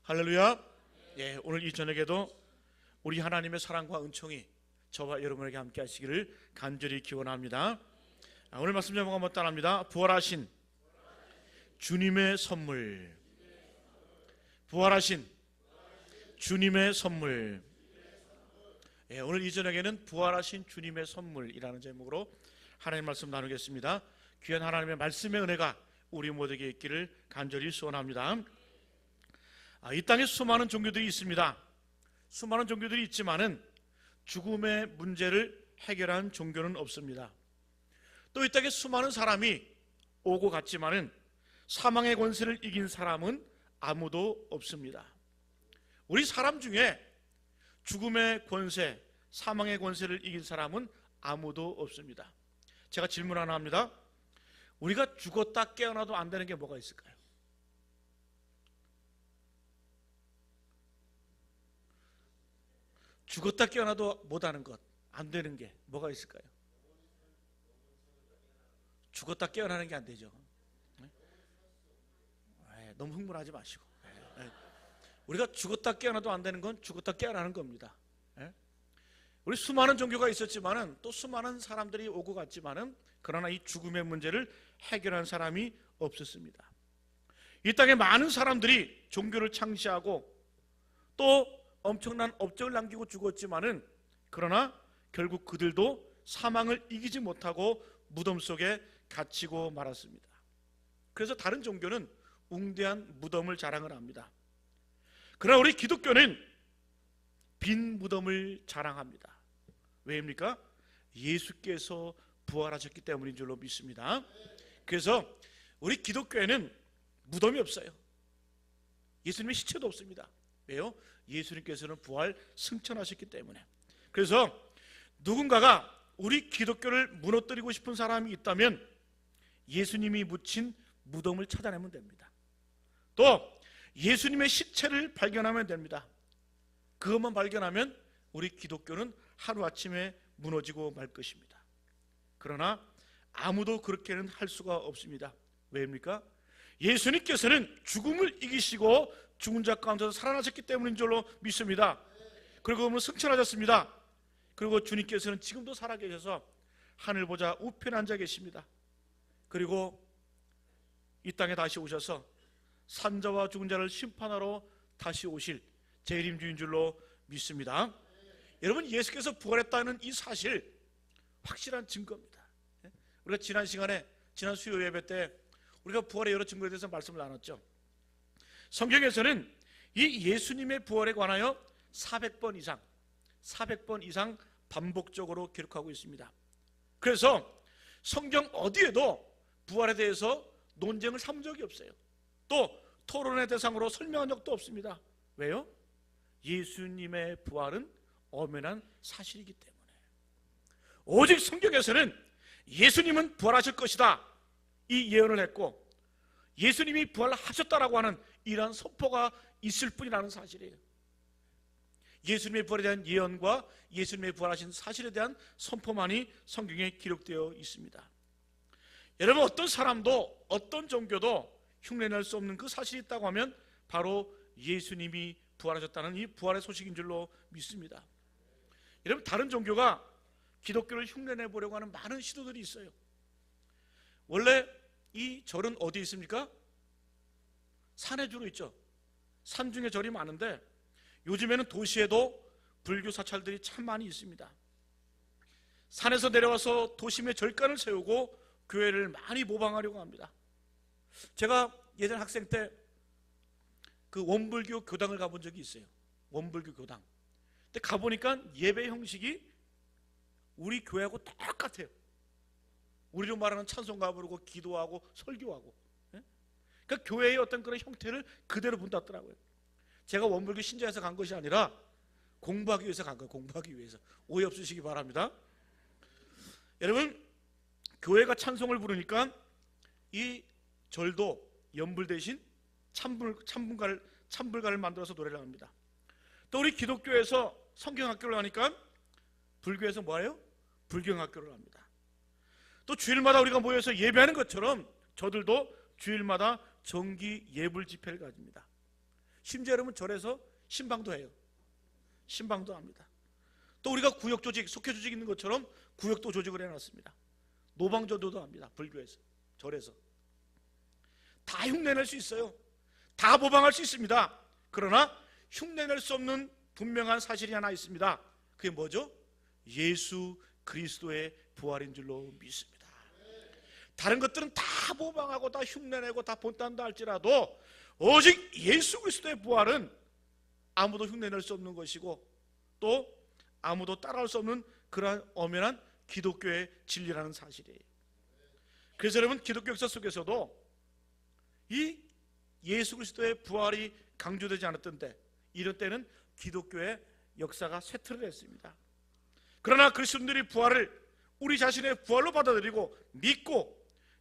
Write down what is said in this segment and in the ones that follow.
할렐루야. 예, 오늘 이 저녁에도 우리 하나님의 사랑과 은총이 저와 여러분에게 함께 하시기를 간절히 기원합니다. 오늘 말씀 제목 한번 따라합니다. 부활하신 주님의 선물. 부활하신 주님의 선물. 예, 오늘 이 저녁에는 부활하신 주님의 선물이라는 제목으로 하나님 말씀 나누겠습니다. 귀한 하나님의 말씀의 은혜가 우리 모두에게 있기를 간절히 소원합니다. 이 땅에 수많은 종교들이 있습니다. 수많은 종교들이 있지만은 죽음의 문제를 해결한 종교는 없습니다. 또 이 땅에 수많은 사람이 오고 갔지만은 사망의 권세를 이긴 사람은 아무도 없습니다. 우리 사람 중에 죽음의 권세, 사망의 권세를 이긴 사람은 아무도 없습니다. 제가 질문 하나 합니다. 우리가 죽었다 깨어나도 안 되는 게 뭐가 있을까요? 죽었다 깨어나도 못하는 것, 안 되는 게 뭐가 있을까요? 죽었다 깨어나는 게 안 되죠. 너무 흥분하지 마시고, 우리가 죽었다 깨어나도 안 되는 건 죽었다 깨어나는 겁니다. 우리 수많은 종교가 있었지만은 또 수많은 사람들이 오고 갔지만은 그러나 이 죽음의 문제를 해결한 사람이 없었습니다. 이 땅에 많은 사람들이 종교를 창시하고 또 엄청난 업적을 남기고 죽었지만은 그러나 결국 그들도 사망을 이기지 못하고 무덤 속에 갇히고 말았습니다. 그래서 다른 종교는 웅대한 무덤을 자랑을 합니다. 그러나 우리 기독교는 빈 무덤을 자랑합니다. 왜입니까? 예수께서 부활하셨기 때문인 줄로 믿습니다. 그래서 우리 기독교에는 무덤이 없어요. 예수님의 시체도 없습니다. 왜요? 예수님께서는 부활 승천하셨기 때문에. 그래서 누군가가 우리 기독교를 무너뜨리고 싶은 사람이 있다면 예수님이 묻힌 무덤을 찾아내면 됩니다. 또 예수님의 시체를 발견하면 됩니다. 그것만 발견하면 우리 기독교는 하루아침에 무너지고 말 것입니다. 그러나 아무도 그렇게는 할 수가 없습니다. 왜입니까? 예수님께서는 죽음을 이기시고 죽은 자 가운데서 살아나셨기 때문인 줄로 믿습니다. 그리고 그분은 승천하셨습니다. 그리고 주님께서는 지금도 살아계셔서 하늘 보좌 우편에 앉아 계십니다. 그리고 이 땅에 다시 오셔서 산자와 죽은 자를 심판하러 다시 오실 재림주인 줄로 믿습니다. 여러분, 예수께서 부활했다는 이 사실 확실한 증거입니다. 우리가 지난 시간에 지난 수요 예배 때 우리가 부활의 여러 증거에 대해서 말씀을 나눴죠. 성경에서는 이 예수님의 부활에 관하여 400번 이상 반복적으로 기록하고 있습니다. 그래서 성경 어디에도 부활에 대해서 논쟁을 삼은 적이 없어요. 또 토론의 대상으로 설명한 적도 없습니다. 왜요? 예수님의 부활은 엄연한 사실이기 때문에. 오직 성경에서는 예수님은 부활하실 것이다 이 예언을 했고 예수님이 부활하셨다라고 하는 이러한 선포가 있을 뿐이라는 사실이에요. 예수님의 부활에 대한 예언과 예수님의 부활하신 사실에 대한 선포만이 성경에 기록되어 있습니다. 여러분, 어떤 사람도 어떤 종교도 흉내낼 수 없는 그 사실이 있다고 하면 바로 예수님이 부활하셨다는 이 부활의 소식인 줄로 믿습니다. 여러분, 다른 종교가 기독교를 흉내내 보려고 하는 많은 시도들이 있어요. 원래 이 절은 어디에 있습니까? 산에 주로 있죠. 산 중에 절이 많은데 요즘에는 도시에도 불교 사찰들이 참 많이 있습니다. 산에서 내려와서 도심에 절간을 세우고 교회를 많이 모방하려고 합니다. 제가 예전 학생 때 그 원불교 교당을 가본 적이 있어요. 원불교 교당. 근데 가보니까 예배 형식이 우리 교회하고 똑같아요. 우리로 말하는 찬송가 부르고 기도하고 설교하고. 그러니까 교회의 어떤 그런 형태를 그대로 본다더라고요. 제가 원불교 신자에서 간 것이 아니라 공부하기 위해서 간 거예요. 공부하기 위해서. 오해 없으시기 바랍니다. 여러분, 교회가 찬송을 부르니까 이 절도 연불 대신 찬불가를 만들어서 노래를 합니다. 또 우리 기독교에서 성경학교를 하니까 불교에서 뭐예요? 불경학교를 합니다. 또 주일마다 우리가 모여서 예배하는 것처럼 저들도 주일마다 정기 예불 집회를 가집니다. 심지어 여러분 절에서 신방도 해요. 신방도 합니다. 또 우리가 구역 조직, 속회 조직 있는 것처럼 구역도 조직을 해놨습니다. 노방전도도 합니다. 불교에서, 절에서. 다 흉내낼 수 있어요. 다 모방할 수 있습니다. 그러나 흉내낼 수 없는 분명한 사실이 하나 있습니다. 그게 뭐죠? 예수 그리스도의 부활인 줄로 믿습니다. 다른 것들은 다 모방하고 다 흉내내고 다 본딴다 할지라도 오직 예수 그리스도의 부활은 아무도 흉내낼 수 없는 것이고 또 아무도 따라할 수 없는 그러한 엄연한 기독교의 진리라는 사실이에요. 그래서 여러분, 기독교 역사 속에서도 이 예수 그리스도의 부활이 강조되지 않았던데 이런 때는 기독교의 역사가 쇠퇴를 했습니다. 그러나 그리스도인들이 부활을 우리 자신의 부활로 받아들이고 믿고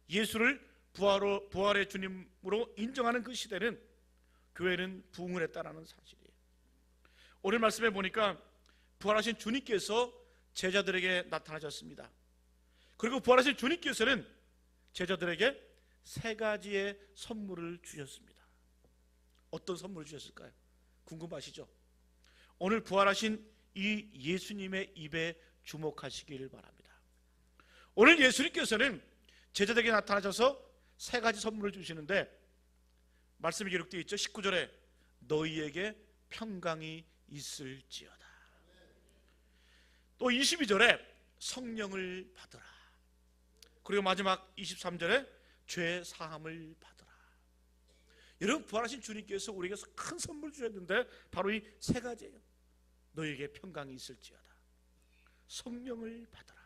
예수를 부활의 주님으로 인정하는 그 시대는 교회는 부흥을 했다는 사실이에요. 오늘 말씀에 보니까 부활하신 주님께서 제자들에게 나타나셨습니다. 그리고 부활하신 주님께서는 제자들에게 3가지의 선물을 주셨습니다. 어떤 선물을 주셨을까요? 궁금하시죠? 오늘 부활하신 이 예수님의 입에 주목하시길 바랍니다. 오늘 예수님께서는 제자들에게 나타나셔서 3가지 선물을 주시는데 말씀이 기록되어 있죠. 19절에 너희에게 평강이 있을지어다. 또 22절에 성령을 받으라. 그리고 마지막 23절에 죄 사함을 받으라. 여러분, 부활하신 주님께서 우리에게 큰 선물 주셨는데 바로 이 3가지예요. 너희에게 평강이 있을지어다. 성령을 받으라.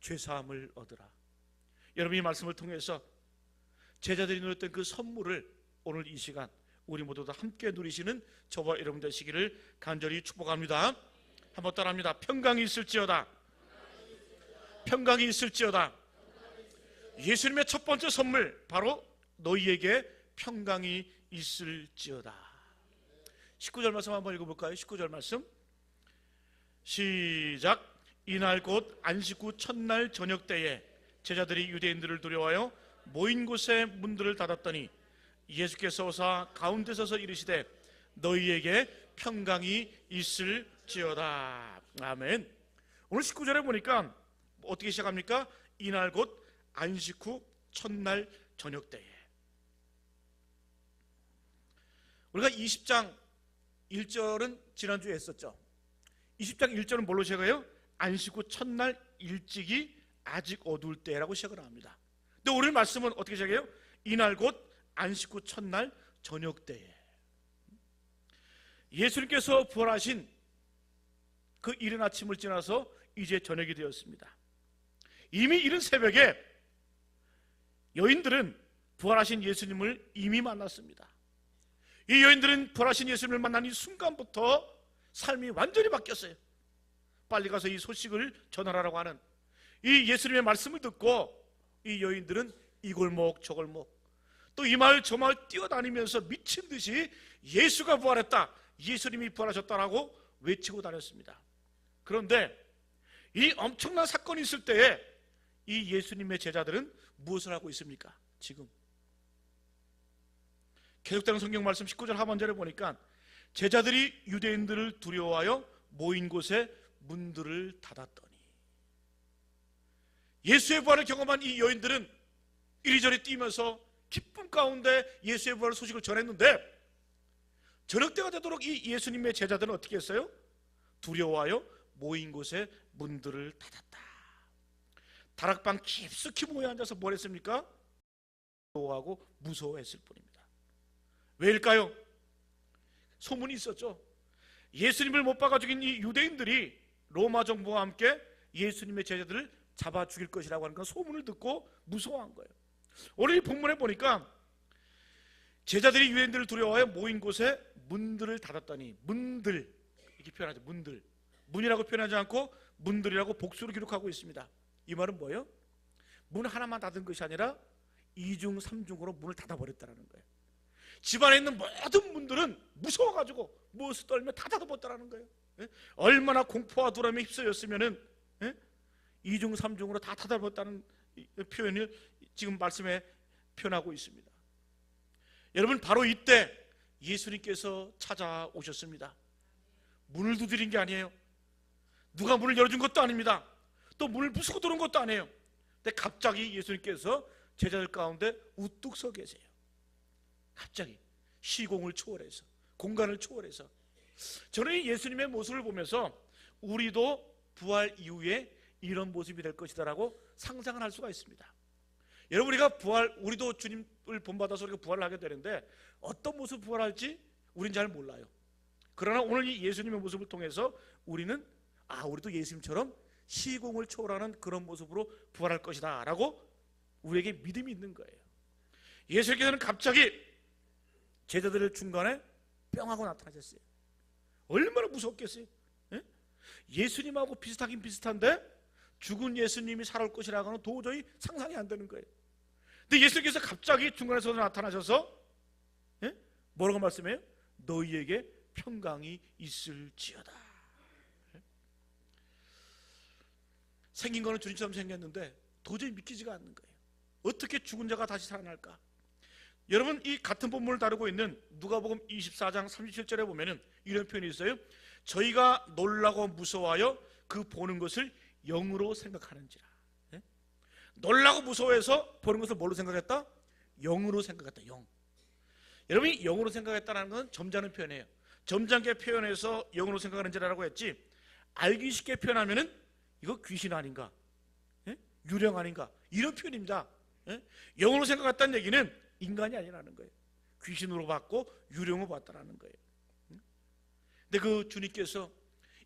죄 사함을 얻으라. 여러분, 이 말씀을 통해서 제자들이 누렸던 그 선물을 오늘 이 시간 우리 모두 다 함께 누리시는 저와 여러분 되시기를 간절히 축복합니다. 한번 따라합니다. 평강이 있을지어다. 평강이 있을지어다. 예수님의 첫 번째 선물, 바로 너희에게 평강이 있을지어다. 19절 말씀 한번 읽어볼까요? 19절 말씀 시작. 이날 곧 안식 후 첫날 저녁 때에 제자들이 유대인들을 두려워하여 모인 곳에 문들을 닫았더니 예수께서 오사 가운데 서서 이르시되 너희에게 평강이 있을지어다. 아멘. 오늘 19절에 보니까 어떻게 시작합니까? 이날 곧 안식 후 첫날 저녁 때에. 우리가 20장 1절은 지난주에 했었죠. 20장 1절은 뭘로 시작해요? 안식 후 첫날 일찍이 아직 어두울 때라고 시작을 합니다. 근데 오늘 말씀은 어떻게 시작해요? 이날 곧 안식 후 첫날 저녁 때에. 예수님께서 부활하신 그 이른 아침을 지나서 이제 저녁이 되었습니다. 이미 이른 새벽에 여인들은 부활하신 예수님을 이미 만났습니다. 이 여인들은 부활하신 예수님을 만난 이 순간부터 삶이 완전히 바뀌었어요. 빨리 가서 이 소식을 전하라고 하는 이 예수님의 말씀을 듣고 이 여인들은 이 골목 저 골목 또 이 마을 저 마을 뛰어다니면서 미친 듯이 예수가 부활했다, 예수님이 부활하셨다라고 외치고 다녔습니다. 그런데 이 엄청난 사건이 있을 때에 이 예수님의 제자들은 무엇을 하고 있습니까? 지금 계속되는 성경 말씀 19절 하반절에 보니까 제자들이 유대인들을 두려워하여 모인 곳에 문들을 닫았더니, 예수의 부활을 경험한 이 여인들은 이리저리 뛰면서 기쁨 가운데 예수의 부활 소식을 전했는데 저녁 때가 되도록 이 예수님의 제자들은 어떻게 했어요? 두려워하여 모인 곳에 문들을 닫았다. 다락방 깊숙이 모여 앉아서 뭘 했습니까? 두려워하고 무서워했을 뿐입니다. 왜일까요? 소문이 있었죠. 예수님을 못 박아 죽인 이 유대인들이 로마 정부와 함께 예수님의 제자들을 잡아 죽일 것이라고 하는 그 소문을 듣고 무서워한 거예요. 오늘 이 본문에 보니까 제자들이 유대인들을 두려워하여 모인 곳에 문들을 닫았더니, 문들 이렇게 표현하죠. 문들, 문이라고 표현하지 않고 문들이라고 복수로 기록하고 있습니다. 이 말은 뭐예요? 문 하나만 닫은 것이 아니라 2중 3중으로 문을 닫아버렸다는 거예요. 집안에 있는 모든 문들은 무서워가지고 무엇을 떨며 다 닫아버렸다는 거예요. 얼마나 공포와 두려움에 휩싸였으면은 2중 3중으로 다 닫아버렸다는 표현을 지금 말씀에 표현하고 있습니다. 여러분, 바로 이때 예수님께서 찾아오셨습니다. 문을 두드린 게 아니에요. 누가 문을 열어준 것도 아닙니다. 또 문을 부수고 들어온 것도 아니에요. 근데 갑자기 예수님께서 제자들 가운데 우뚝 서 계세요. 갑자기 시공을 초월해서, 공간을 초월해서. 저는 이 예수님의 모습을 보면서 우리도 부활 이후에 이런 모습이 될 것이다라고 상상을 할 수가 있습니다. 여러분, 우리도 주님을 본받아서 우리가 부활을 하게 되는데 어떤 모습 부활할지 우린 잘 몰라요. 그러나 오늘 이 예수님의 모습을 통해서 우리는 우리도 예수님처럼 시공을 초월하는 그런 모습으로 부활할 것이다 라고 우리에게 믿음이 있는 거예요. 예수님께서는 갑자기 제자들의 중간에 뿅 하고 나타나셨어요. 얼마나 무섭겠어요. 예? 예수님하고 비슷하긴 비슷한데 죽은 예수님이 살아올 것이라고는 도저히 상상이 안 되는 거예요. 근데 예수님께서 갑자기 중간에서 나타나셔서 뭐라고 말씀해요? 너희에게 평강이 있을지어다. 생긴 거는 주님처럼 생겼는데 도저히 믿기지가 않는 거예요. 어떻게 죽은 자가 다시 살아날까? 여러분, 이 같은 본문을 다루고 있는 누가복음 24장 37절에 보면은 이런 표현이 있어요. 저희가 놀라고 무서워하여 그 보는 것을 영으로 생각하는지라. 놀라고 무서워해서 보는 것을 뭘로 생각했다? 영으로 생각했다. 영. 여러분이 영으로 생각했다는 건 점잖은 표현이에요. 점잖게 표현해서 영으로 생각하는지라고 했지, 알기 쉽게 표현하면은 이거 귀신 아닌가? 유령 아닌가? 이런 표현입니다. 영으로 생각했다는 얘기는 인간이 아니라는 거예요. 귀신으로 봤고 유령으로 봤다라는 거예요. 근데 그 주님께서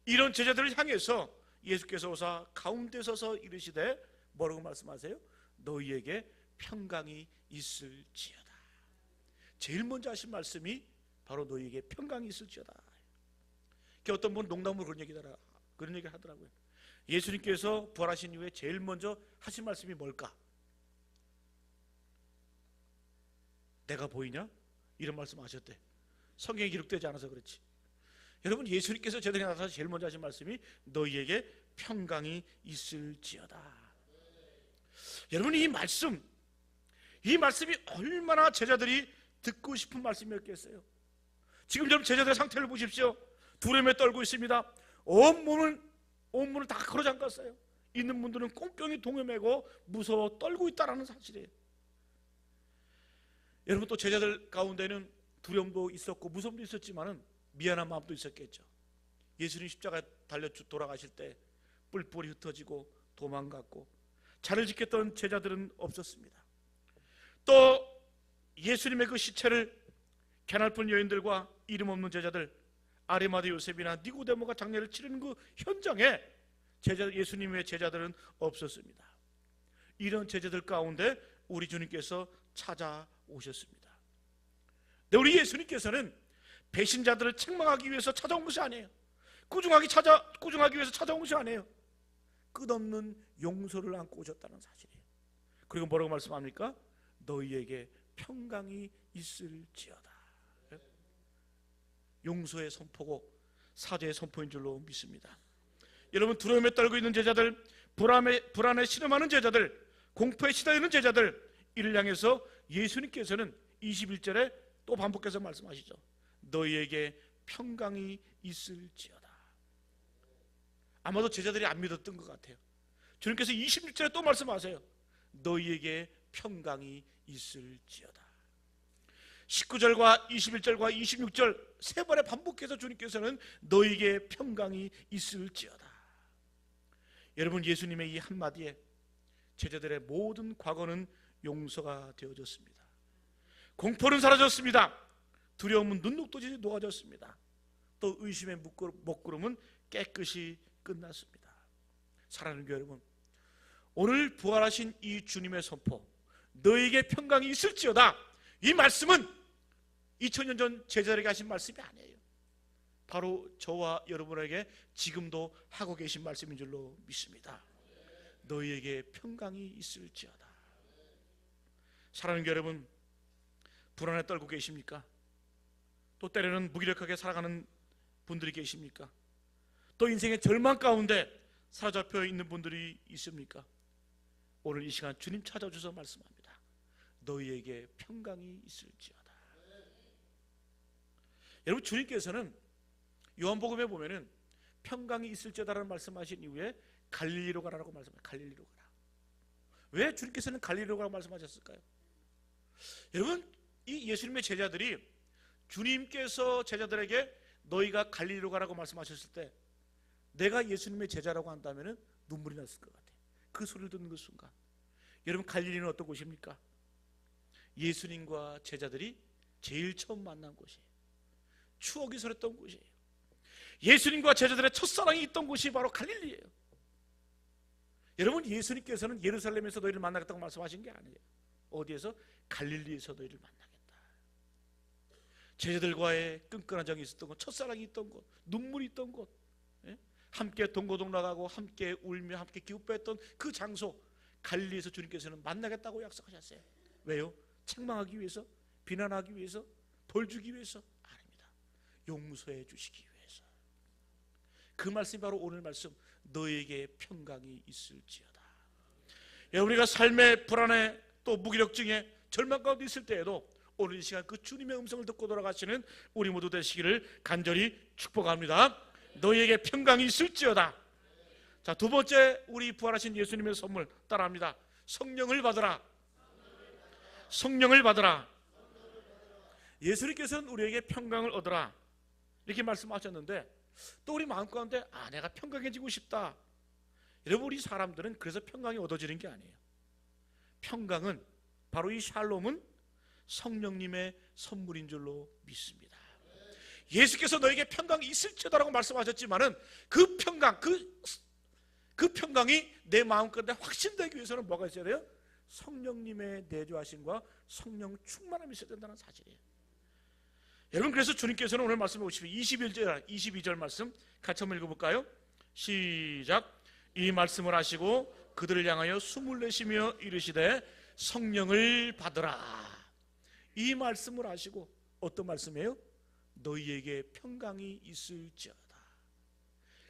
이런 제자들을 향해서 예수께서 오사 가운데 서서 이르시되 뭐라고 말씀하세요? 너희에게 평강이 있을지어다. 제일 먼저 하신 말씀이 바로 너희에게 평강이 있을지어다. 어떤 분 농담으로 그런 얘기를 하더라고요. 예수님께서 부활하신 이후에 제일 먼저 하신 말씀이 뭘까? 내가 보이냐? 이런 말씀 하셨대. 성경에 기록되지 않아서 그렇지. 여러분, 예수님께서 제자들에게 나타나서 제일 먼저 하신 말씀이 너희에게 평강이 있을지어다. 여러분, 이 말씀이 얼마나 제자들이 듣고 싶은 말씀이었겠어요. 지금 여러분 제자들의 상태를 보십시오. 두려움에 떨고 있습니다. 온몸을 다 걸어잠갔어요. 있는 분들은 꽁병이 동요매고 무서워 떨고 있다는 사실이에요. 여러분, 또 제자들 가운데는 두려움도 있었고 무서움도 있었지만은 미안한 마음도 있었겠죠. 예수님 십자가에 달려 돌아가실 때 뿔뿔이 흩어지고 도망갔고 자를 지켰던 제자들은 없었습니다. 또 예수님의 그 시체를 게살픈 여인들과 이름 없는 제자들, 아리마대 요셉이나 니고데모가 장례를 치르는 그 현장에 예수님의 제자들은 없었습니다. 이런 제자들 가운데 우리 주님께서 찾아오셨습니다. 근데 우리 예수님께서는 배신자들을 책망하기 위해서 찾아온 것이 아니에요. 꾸중하기 위해서 찾아온 것이 아니에요. 끝없는 용서를 안고 오셨다는 사실이에요. 그리고 뭐라고 말씀합니까? 너희에게 평강이 있을지어다. 용서의 선포고 사죄의 선포인 줄로 믿습니다. 여러분, 두려움에 떨고 있는 제자들, 불안에 신음하는 제자들, 공포에 시달리는 제자들, 이를 향해서 예수님께서는 21절에 또 반복해서 말씀하시죠. 너희에게 평강이 있을지어다. 아마도 제자들이 안 믿었던 것 같아요. 주님께서 26절에 또 말씀하세요. 너희에게 평강이 있을지어다. 19절과 21절과 26절 세 번에 반복해서 주님께서는 너희에게 평강이 있을지어다. 여러분, 예수님의 이 한마디에 제자들의 모든 과거는 용서가 되어졌습니다. 공포는 사라졌습니다. 두려움은 눈 녹듯이 녹아졌습니다. 또 의심의 먹구름은 깨끗이 끝났습니다. 사랑하는 교회 여러분, 오늘 부활하신 이 주님의 선포, 너에게 평강이 있을지어다, 이 말씀은 2000년 전 제자들에게 하신 말씀이 아니에요. 바로 저와 여러분에게 지금도 하고 계신 말씀인 줄로 믿습니다. 너희에게 평강이 있을지어다. 사랑하는 교회 여러분, 불안에 떨고 계십니까? 또 때로는 무기력하게 살아가는 분들이 계십니까? 또 인생의 절망 가운데 사로잡혀 있는 분들이 있습니까? 오늘 이 시간 주님 찾아주셔서 말씀합니다. 너희에게 평강이 있을지어다. 여러분, 주님께서는 요한복음에 보면은 평강이 있을지어다라는 말씀하신 이후에 갈릴리로 가라고 말씀하셨어요. 갈릴리로 가라. 왜 주님께서는 갈릴리로 가라고 말씀하셨을까요? 여러분, 이 예수님의 제자들이 주님께서 제자들에게 너희가 갈릴리로 가라고 말씀하셨을 때 내가 예수님의 제자라고 한다면 눈물이 났을 것 같아요. 그 소리를 듣는 그 순간. 여러분, 갈릴리는 어떤 곳입니까? 예수님과 제자들이 제일 처음 만난 곳이에요. 추억이 서렸던 곳이에요. 예수님과 제자들의 첫사랑이 있던 곳이 바로 갈릴리예요. 여러분, 예수님께서는 예루살렘에서 너희를 만나겠다고 말씀하신 게 아니에요. 어디에서? 갈릴리에서 너희를 만나겠다. 제자들과의 끈끈한 정이 있었던 곳, 첫사랑이 있던 곳, 눈물이 있던 곳, 함께 동고동락하고 함께 울며 함께 기웃했던 그 장소, 갈릴리에서 주님께서는 만나겠다고 약속하셨어요. 왜요? 책망하기 위해서? 비난하기 위해서? 벌 주기 위해서? 아닙니다. 용서해 주시기 위해서. 그 말씀이 바로 오늘 말씀, 너에게 평강이 있을지어다. 우리가 삶의 불안에 또 무기력증에 절망 가운데 있을 때에도 오늘 이 시간 그 주님의 음성을 듣고 돌아가시는 우리 모두 되시기를 간절히 축복합니다. 너희에게 평강이 있을지어다. 자, 두 번째, 우리 부활하신 예수님의 선물 따라합니다. 성령을 받으라. 성령을 받으라. 예수님께서는 우리에게 평강을 얻으라 이렇게 말씀하셨는데, 또 우리 마음 가운데 내가 평강해지고 싶다. 여러분, 우리 사람들은 그래서 평강이 얻어지는 게 아니에요. 평강은, 바로 이 샬롬은 성령님의 선물인 줄로 믿습니다. 예수께서 너에게 평강이 있을지어다라고 말씀하셨지만은 그 평강, 그 평강이 내 마음 가운데 확신되기 위해서는 뭐가 있어야 돼요? 성령님의 내주하심과 성령 충만함이 있어야 된다는 사실이에요. 여러분, 그래서 주님께서는 오늘 말씀해 보시면 22절 말씀 같이 한번 읽어볼까요? 시작. 이 말씀을 하시고 그들을 향하여 숨을 내쉬며 이르시되 성령을 받으라. 이 말씀을 하시고, 어떤 말씀이에요? 너희에게 평강이 있을지어다.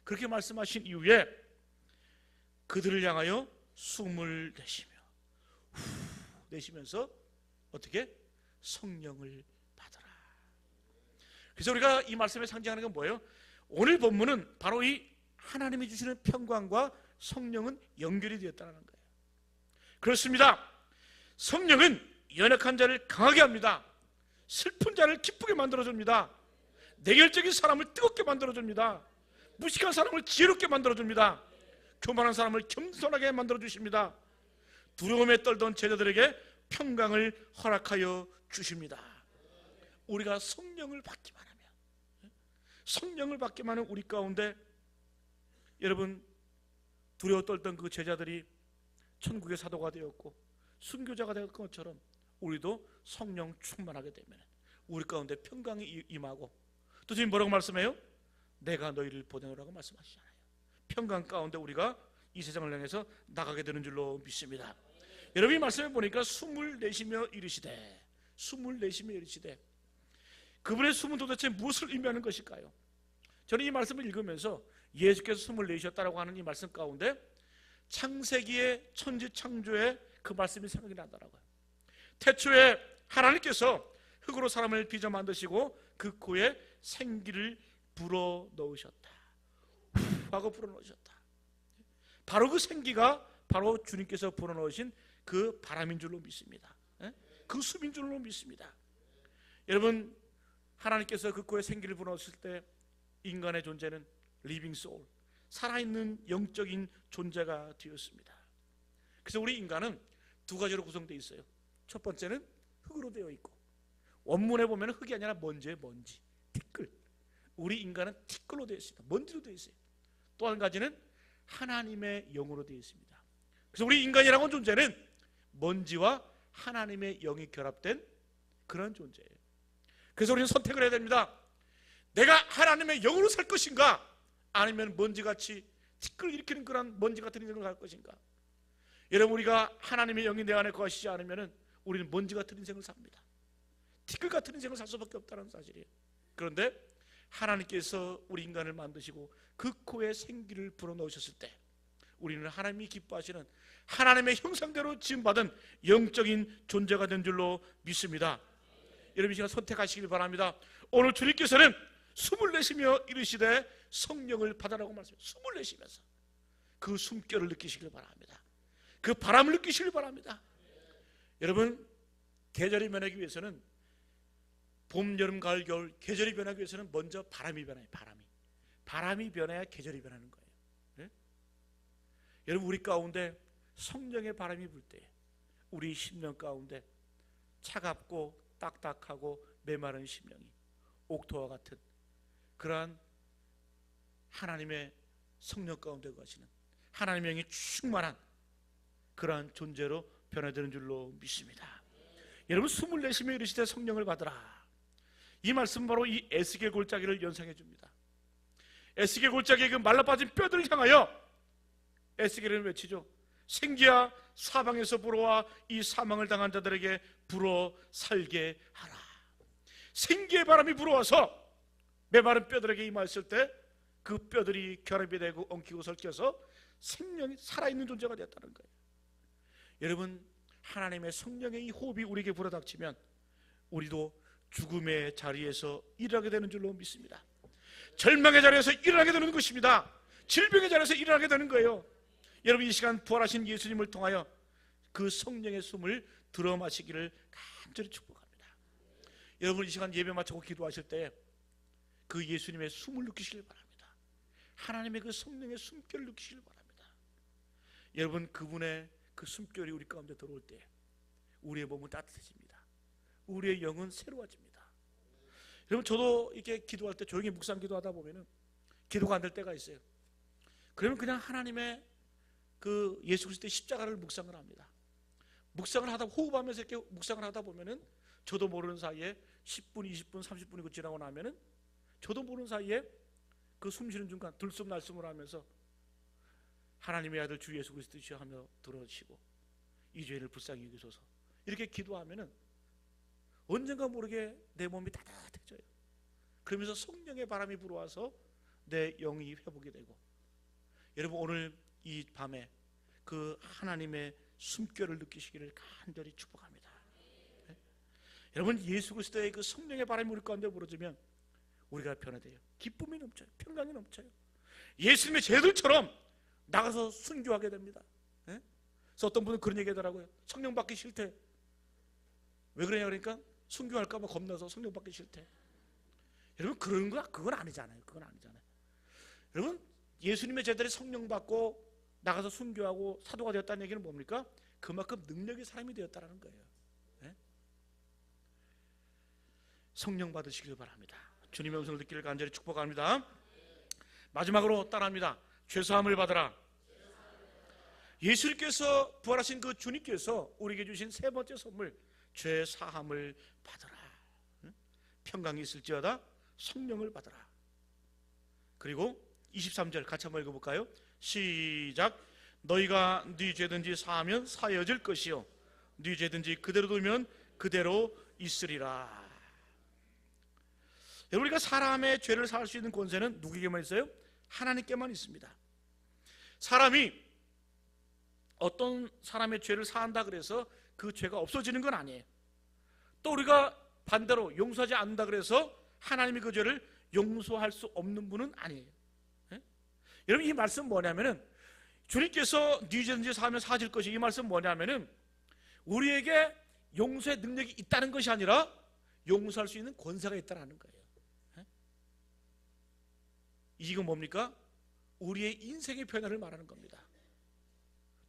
그렇게 말씀하신 이후에 그들을 향하여 숨을 내쉬며 내쉬면서 어떻게? 성령을 받으라. 그래서 우리가 이 말씀에 상징하는 건 뭐예요? 오늘 본문은 바로 이 하나님이 주시는 평강과 성령은 연결이 되었다는 거예요. 그렇습니다. 성령은 연약한 자를 강하게 합니다. 슬픈 자를 기쁘게 만들어줍니다. 내결적인 사람을 뜨겁게 만들어줍니다. 무식한 사람을 지혜롭게 만들어줍니다. 교만한 사람을 겸손하게 만들어주십니다. 두려움에 떨던 제자들에게 평강을 허락하여 주십니다. 우리가 성령을 받기만 하면, 성령을 받기만 하면 우리 가운데, 여러분, 두려워 떨던 그 제자들이 천국의 사도가 되었고 순교자가 될 것처럼 우리도 성령 충만하게 되면 우리 가운데 평강이 임하고, 또 지금 뭐라고 말씀해요? 내가 너희를 보내노라고 말씀하시잖아요. 평강 가운데 우리가 이 세상을 향해서 나가게 되는 줄로 믿습니다. 여러분, 이 말씀을 보니까 숨을 내쉬며 이르시되, 숨을 내쉬며 이르시되, 그분의 숨은 도대체 무엇을 의미하는 것일까요? 저는 이 말씀을 읽으면서 예수께서 숨을 내쉬었다라고 하는 이 말씀 가운데 창세기의 천지 창조의 그 말씀이 생각이 나더라고요. 태초에 하나님께서 흙으로 사람을 빚어 만드시고 그 코에 생기를 불어 넣으셨다. 후 하고 불어 넣으셨다. 바로 그 생기가 바로 주님께서 불어 넣으신 그 바람인 줄로 믿습니다. 그 숨인 줄로 믿습니다. 여러분, 하나님께서 그 코에 생기를 불어 넣으실 때 인간의 존재는 리빙 소울, 살아있는 영적인 존재가 되었습니다. 그래서 우리 인간은 두 가지로 구성되어 있어요. 첫 번째는 흙으로 되어 있고, 원문에 보면 흙이 아니라 먼지예요. 먼지, 티끌. 우리 인간은 티끌로 되어 있습니다. 먼지로 되어 있어요. 또 한 가지는 하나님의 영으로 되어 있습니다. 그래서 우리 인간이라고 하는 존재는 먼지와 하나님의 영이 결합된 그런 존재예요. 그래서 우리는 선택을 해야 됩니다. 내가 하나님의 영으로 살 것인가, 아니면 먼지같이 티끌 일으키는 그런 먼지 같은 인생을 살 것인가. 여러분, 우리가 하나님의 영이 내 안에 거하시지 않으면 우리는 먼지 같은 인생을 삽니다. 티끌 같은 인생을 살 수밖에 없다는 사실이에요. 그런데 하나님께서 우리 인간을 만드시고 그 코에 생기를 불어넣으셨을 때 우리는 하나님이 기뻐하시는 하나님의 형상대로 지음받은 영적인 존재가 된 줄로 믿습니다. 여러분 이 시간 선택하시길 바랍니다. 오늘 주님께서는 숨을 내쉬며 이르시되 성령을 받아라고 말씀해요. 숨을 내쉬면서 그 숨결을 느끼시길 바랍니다. 그 바람을 느끼시길 바랍니다. 여러분 계절이 변하기 위해서는 봄, 여름, 가을, 겨울 계절이 변하기 위해서는 먼저 바람이 변해요. 바람이 변해야 계절이 변하는 거예요. 네? 여러분 우리 가운데 성령의 바람이 불 때 우리 심령 가운데 차갑고 딱딱하고 메마른 심령이 옥토와 같은 그러한 하나님의 성령 가운데 거하시는 하나님의 영이 충만한 그러한 존재로 변화되는 줄로 믿습니다. 여러분 숨을 내쉬며 이르시되 성령을 받으라. 이 말씀은 바로 이 에스겔 골짜기를 연상해 줍니다. 에스겔 골짜기의 그 말라빠진 뼈들을 향하여 에스겔은 외치죠. 생기야 사방에서 불어와 이 사망을 당한 자들에게 불어 살게 하라. 생기의 바람이 불어와서 메마른 뼈들에게 임하였을 때 그 뼈들이 결합이 되고 엉키고 설켜서 생명이 살아있는 존재가 되었다는 거예요. 여러분 하나님의 성령의 이 호흡이 우리에게 불어닥치면 우리도 죽음의 자리에서 일어나게 되는 줄로 믿습니다. 절망의 자리에서 일어나게 되는 것입니다. 질병의 자리에서 일어나게 되는 거예요. 여러분 이 시간 부활하신 예수님을 통하여 그 성령의 숨을 들어 마시기를 간절히 축복합니다. 여러분 이 시간 예배 마치고 기도하실 때 그 예수님의 숨을 느끼시길 바랍니다. 하나님의 그 성령의 숨결을 느끼시길 바랍니다. 여러분 그분의 그 숨결이 우리 가운데 들어올 때 우리의 몸은 따뜻해집니다. 우리의 영은 새로워집니다. 여러분 저도 이렇게 기도할 때 조용히 묵상 기도하다 보면은 기도가 안 될 때가 있어요. 그러면 그냥 하나님의 그 예수 그리스도의 십자가를 묵상을 합니다. 묵상을 하다 호흡하면서 이렇게 묵상을 하다 보면은 저도 모르는 사이에 10분, 20분, 30분이 지나고 나면은 저도 모르는 사이에 그 숨쉬는 중간 들숨날숨을 하면서 하나님의 아들 주 예수 그리스도시여 하며 들어주시고 이 죄를 불쌍히 여기소서 이렇게 기도하면은 언젠가 모르게 내 몸이 따뜻해져요. 그러면서 성령의 바람이 불어와서 내 영이 회복이 되고 여러분 오늘 이 밤에 그 하나님의 숨결을 느끼시기를 간절히 축복합니다. 네? 여러분 예수 그리스도의 그 성령의 바람이 우리 가운데 불어주면 우리가 변화돼요. 기쁨이 넘쳐요. 평강이 넘쳐요. 예수님의 제자들처럼 나가서 순교하게 됩니다. 네? 그래서 어떤 분은 그런 얘기 하더라고요. 성령 받기 싫대. 왜 그러냐 그러니까 순교할까 봐 겁나서 성령 받기 싫대. 여러분 그런 거 그건 아니잖아요. 그건 아니잖아요. 여러분 예수님의 제자들이 성령 받고 나가서 순교하고 사도가 되었다는 얘기는 뭡니까? 그만큼 능력의 사람이 되었다는 거예요. 네? 성령 받으시길 바랍니다. 주님의 음성을 듣기를 간절히 축복합니다. 마지막으로 따라합니다. 죄사함을 받으라. 예수님께서 부활하신 그 주님께서 우리에게 주신 세 번째 선물 죄사함을 받으라. 평강이 있을지어다 성령을 받으라. 그리고 23절 같이 한번 읽어볼까요? 시작. 너희가 네 죄든지 사하면 사여질 것이요 네 죄든지 그대로 두면 그대로 있으리라. 우리가 사람의 죄를 사할 수 있는 권세는 누구에게만 있어요? 하나님께만 있습니다. 사람이 어떤 사람의 죄를 사한다 그래서 그 죄가 없어지는 건 아니에요. 또 우리가 반대로 용서하지 않는다 그래서 하나님이 그 죄를 용서할 수 없는 분은 아니에요. 네? 여러분 이 말씀 뭐냐면은 주님께서 네 죄든지 사하면 사질 것이 이 말씀 뭐냐면은 우리에게 용서의 능력이 있다는 것이 아니라 용서할 수 있는 권세가 있다는 거예요. 네? 이건 뭡니까? 우리의 인생의 변화를 말하는 겁니다.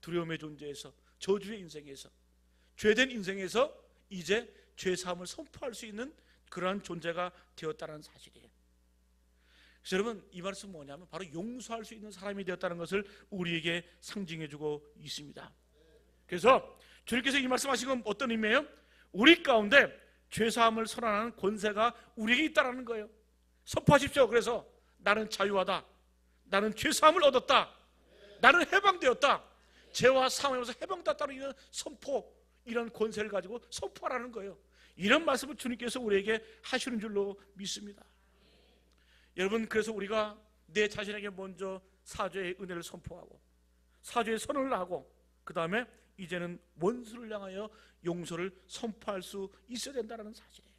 두려움의 존재에서 저주의 인생에서 죄된 인생에서 이제 죄사함을 선포할 수 있는 그러한 존재가 되었다는 사실이에요. 그래서 여러분 이 말씀 뭐냐면 바로 용서할 수 있는 사람이 되었다는 것을 우리에게 상징해주고 있습니다. 그래서 주님께서 이 말씀하신 건 어떤 의미예요? 우리 가운데 죄사함을 선언하는 권세가 우리에게 있다는 거예요. 선포하십시오. 그래서 나는 자유하다. 나는 죄사함을 얻었다. 나는 해방되었다. 죄와 사함에서 해방됐다는 이런 선포, 이런 권세를 가지고 선포하라는 거예요. 이런 말씀을 주님께서 우리에게 하시는 줄로 믿습니다. 여러분 그래서 우리가 내 자신에게 먼저 사죄의 은혜를 선포하고 사죄의 선언을 하고 그 다음에 이제는 원수를 향하여 용서를 선포할 수 있어야 된다는 사실이에요.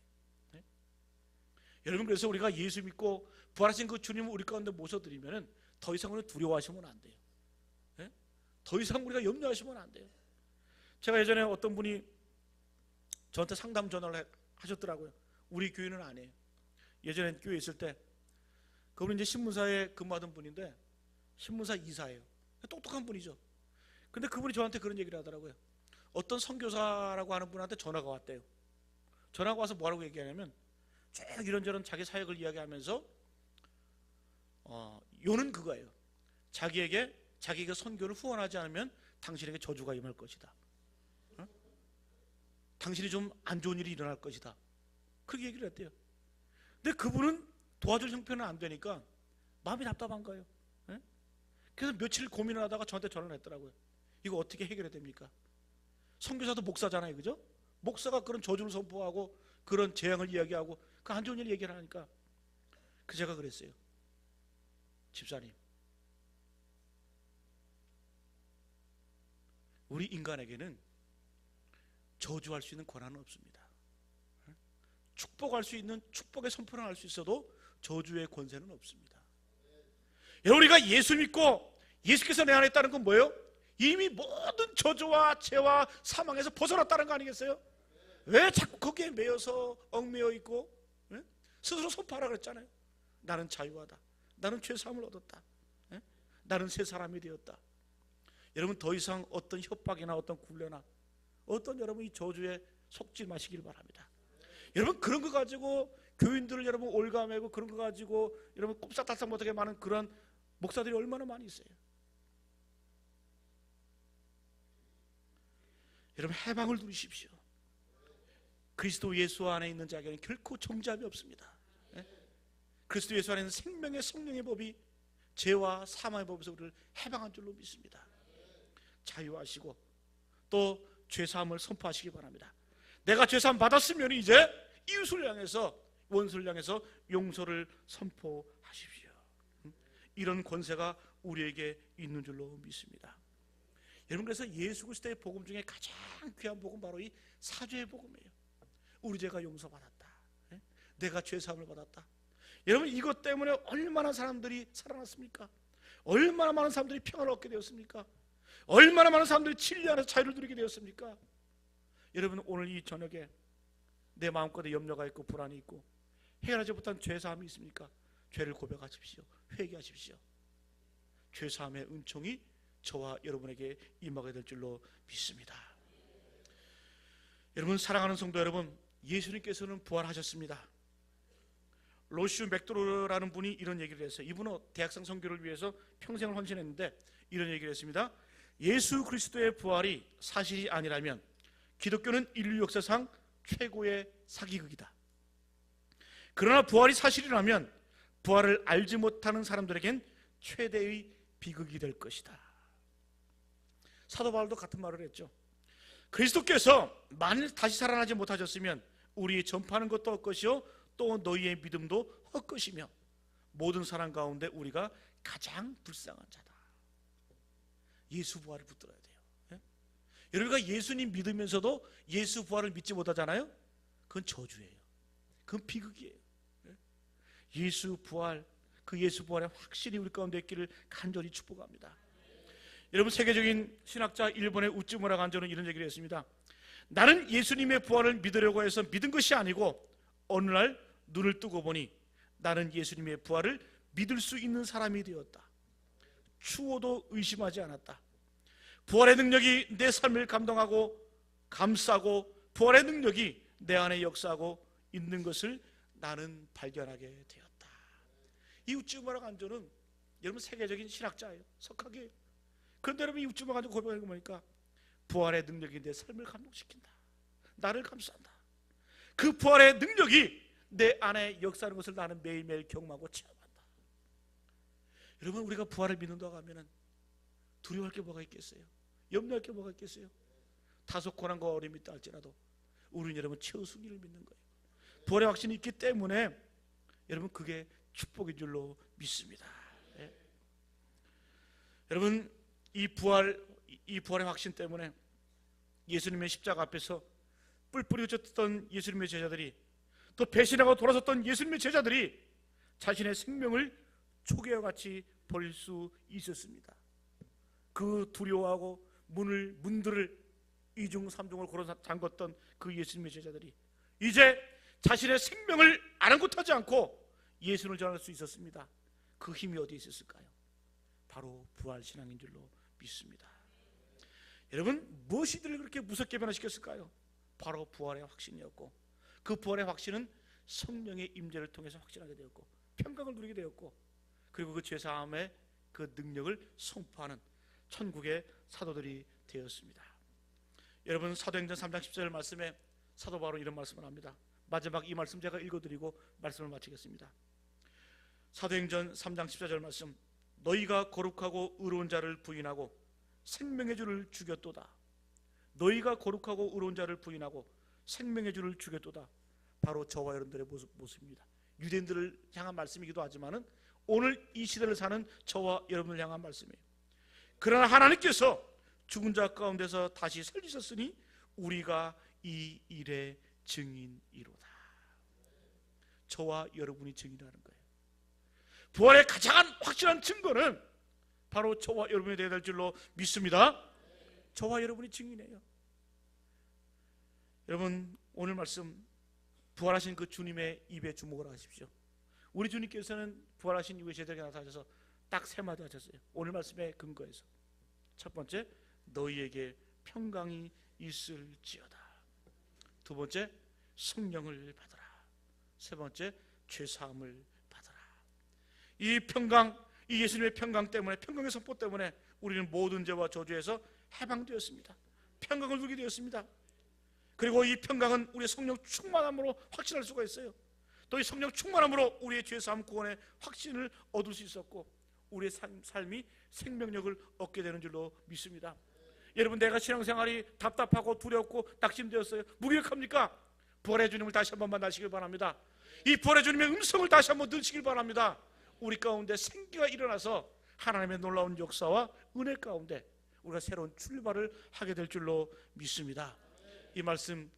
여러분, 그래서 우리가 예수 믿고 부활하신 그 주님을 우리 가운데 모셔드리면 더 이상 우리 두려워하시면 안 돼요. 예? 더 이상 우리가 염려하시면 안 돼요. 제가 예전에 어떤 분이 저한테 상담 전화를 하셨더라고요. 우리 교회는 안 해요. 예전에 교회에 있을 때 그분은 이제 신문사에 근무하던 분인데 신문사 이사예요. 똑똑한 분이죠. 근데 그분이 저한테 그런 얘기를 하더라고요. 어떤 선교사라고 하는 분한테 전화가 왔대요. 전화가 와서 뭐라고 얘기하냐면 쭉 이런저런 자기 사역을 이야기하면서 요는 그거예요. 자기에게 선교를 후원하지 않으면 당신에게 저주가 임할 것이다. 당신이 좀 안 좋은 일이 일어날 것이다. 그렇게 얘기를 했대요. 근데 그분은 도와줄 형편은 안 되니까 마음이 답답한 거예요. 그래서 며칠 고민을 하다가 저한테 전화를 했더라고요. 이거 어떻게 해결해야 됩니까? 선교사도 목사잖아요, 그죠? 목사가 그런 저주를 선포하고 그런 재앙을 이야기하고 그 안 좋은 일 얘기를 하니까 제가 그랬어요. 집사님, 우리 인간에게는 저주할 수 있는 권한은 없습니다. 축복할 수 있는 축복의 선포를 할 수 있어도 저주의 권세는 없습니다. 여러분, 우리가 예수 믿고 예수께서 내 안에 있다는 건 뭐예요? 이미 모든 저주와 죄와 사망에서 벗어났다는 거 아니겠어요? 왜 자꾸 거기에 매여서 얽매여 있고 스스로 선포하라 그랬잖아요. 나는 자유하다. 나는 죄사함을 얻었다. 나는 새 사람이 되었다. 여러분, 더 이상 어떤 협박이나 어떤 굴레나 어떤 여러분 이 저주에 속지 마시길 바랍니다. 여러분, 그런 거 가지고 교인들을 여러분 올가매고 그런 거 가지고 여러분 꼼짝달싹 못하게 많은 그런 목사들이 얼마나 많이 있어요. 여러분, 해방을 누리십시오. 그리스도 예수 안에 있는 자에게는 결코 정죄함이 없습니다. 그리스도 예수 안에 있는 생명의 성령의 법이 죄와 사망의 법에서 우리를 해방한 줄로 믿습니다. 자유하시고 또 죄사함을 선포하시기 바랍니다. 내가 죄사함 받았으면 이제 이웃을 향해서 원수를 향해서 용서를 선포하십시오. 이런 권세가 우리에게 있는 줄로 믿습니다. 여러분, 그래서 예수 그리스도의 복음 중에 가장 귀한 복음 바로 이 사죄의 복음이에요. 우리 죄가 용서받았다. 내가 죄사함을 받았다. 여러분, 이것 때문에 얼마나 사람들이 살아났습니까? 얼마나 많은 사람들이 평안을 얻게 되었습니까? 얼마나 많은 사람들이 진리 안에서 자유를 누리게 되었습니까? 여러분, 오늘 이 저녁에 내 마음속에 염려가 있고 불안이 있고 해결하지 못한 죄사함이 있습니까? 죄를 고백하십시오. 회개하십시오. 죄사함의 은총이 저와 여러분에게 임하게 될 줄로 믿습니다. 여러분, 사랑하는 성도 여러분, 예수님께서는 부활하셨습니다. 로슈 맥도르라는 분이 이런 얘기를 했어요. 이분은 대학생 선교를 위해서 평생을 헌신했는데 이런 얘기를 했습니다. 예수 그리스도의 부활이 사실이 아니라면 기독교는 인류 역사상 최고의 사기극이다. 그러나 부활이 사실이라면 부활을 알지 못하는 사람들에겐 최대의 비극이 될 것이다. 사도 바울도 같은 말을 했죠. 그리스도께서 만일 다시 살아나지 못하셨으면 우리 전파하는 것도 헛것이요 또 너희의 믿음도 헛것이며 모든 사람 가운데 우리가 가장 불쌍한 자다. 예수 부활을 붙들어야 돼요. 여러분가 예수님 믿으면서도 예수 부활을 믿지 못하잖아요. 그건 저주예요. 그건 비극이에요. 예수 부활, 그 예수 부활의 확실히 우리 가운데 있기를 간절히 축복합니다. 여러분, 세계적인 신학자 일본의 우찌무라 간조는 이런 얘기를 했습니다. 나는 예수님의 부활을 믿으려고 해서 믿은 것이 아니고 어느 날 눈을 뜨고 보니 나는 예수님의 부활을 믿을 수 있는 사람이 되었다. 추워도 의심하지 않았다. 부활의 능력이 내 삶을 감동하고 감싸고 부활의 능력이 내 안에 역사하고 있는 것을 나는 발견하게 되었다. 이 우찌무라 간조는 여러분 세계적인 신학자예요. 석학이에요. 그런데 여러분 이 우찌무라 간조 고백하는 거 보니까 부활의 능력이 내 삶을 감동시킨다. 나를 감싼다. 그 부활의 능력이 내 안에 역사하는 것을 나는 매일매일 경험하고 체험한다. 여러분, 우리가 부활을 믿는다고 하면 두려워할 게 뭐가 있겠어요? 염려할 게 뭐가 있겠어요? 다소 고난과 어려움이 있다 할지라도 우리는 여러분 최후 승리를 믿는 거예요. 부활의 확신이 있기 때문에 여러분 그게 축복인 줄로 믿습니다. 예. 여러분, 이 부활의 확신 때문에 예수님의 십자가 앞에서 뿔뿔이 흩어졌던 예수님의 제자들이 또 배신하고 돌아섰던 예수님의 제자들이 자신의 생명을 초계와 같이 버릴 수 있었습니다. 그 두려워하고 문들을 이중 삼중을 걸어 잠궜던 그 예수님의 제자들이 이제 자신의 생명을 아랑곳하지 않고 예수를 전할 수 있었습니다. 그 힘이 어디에 있었을까요? 바로 부활신앙인 줄로 믿습니다. 여러분, 무엇이 들 그렇게 무섭게 변화시켰을까요? 바로 부활의 확신이었고, 그 부활의 확신은 성령의 임재를 통해서 확신하게 되었고, 평강을 누리게 되었고, 그리고 그 죄사함의 그 능력을 선포하는 천국의 사도들이 되었습니다. 여러분, 사도행전 3장 14절 말씀에 사도 바울은 이런 말씀을 합니다. 마지막 이 말씀 제가 읽어드리고 말씀을 마치겠습니다. 사도행전 3장 14절 말씀, 너희가 거룩하고 의로운 자를 부인하고 생명의 주를 죽였도다. 너희가 거룩하고 의로운 자를 부인하고 생명의 주를 죽였도다. 바로 저와 여러분들의 모습입니다. 유대인들을 향한 말씀이기도 하지만은 오늘 이 시대를 사는 저와 여러분을 향한 말씀이에요. 그러나 하나님께서 죽은 자 가운데서 다시 살리셨으니 우리가 이 일의 증인이로다. 저와 여러분이 증인하는 거예요. 부활의 가장 확실한 증거는 바로 저와 여러분이 되어야 될 줄로 믿습니다. 저와 여러분이 증인이에요. 여러분, 오늘 말씀 부활하신 그 주님의 입에 주목을 하십시오. 우리 주님께서는 부활하신 이후에 제자에게 나타나셔서 딱 세 마디 하셨어요. 오늘 말씀의 근거에서 첫 번째, 너희에게 평강이 있을지어다. 두 번째, 성령을 받아라. 세 번째, 죄사함을 받아라. 이 평강, 이 예수님의 평강 때문에, 평강의 선포 때문에 우리는 모든 죄와 저주에서 해방되었습니다. 평강을 누리게 되었습니다. 그리고 이 평강은 우리의 성령 충만함으로 확신할 수가 있어요. 또 이 성령 충만함으로 우리의 죄사함 구원의 확신을 얻을 수 있었고, 우리의 삶이 생명력을 얻게 되는 줄로 믿습니다. 여러분, 내가 신앙생활이 답답하고 두렵고 낙심되었어요. 무기력합니까? 부활의 주님을 다시 한번 만나시길 바랍니다. 이 부활의 주님의 음성을 다시 한번 듣시길 바랍니다. 우리 가운데 생기가 일어나서 하나님의 놀라운 역사와 은혜 가운데 우리가 새로운 출발을 하게 될 줄로 믿습니다. 이 말씀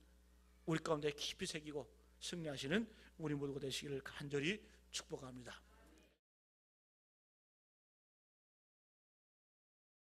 우리 가운데 깊이 새기고 승리하시는 우리 모두가 되시기를 간절히 축복합니다.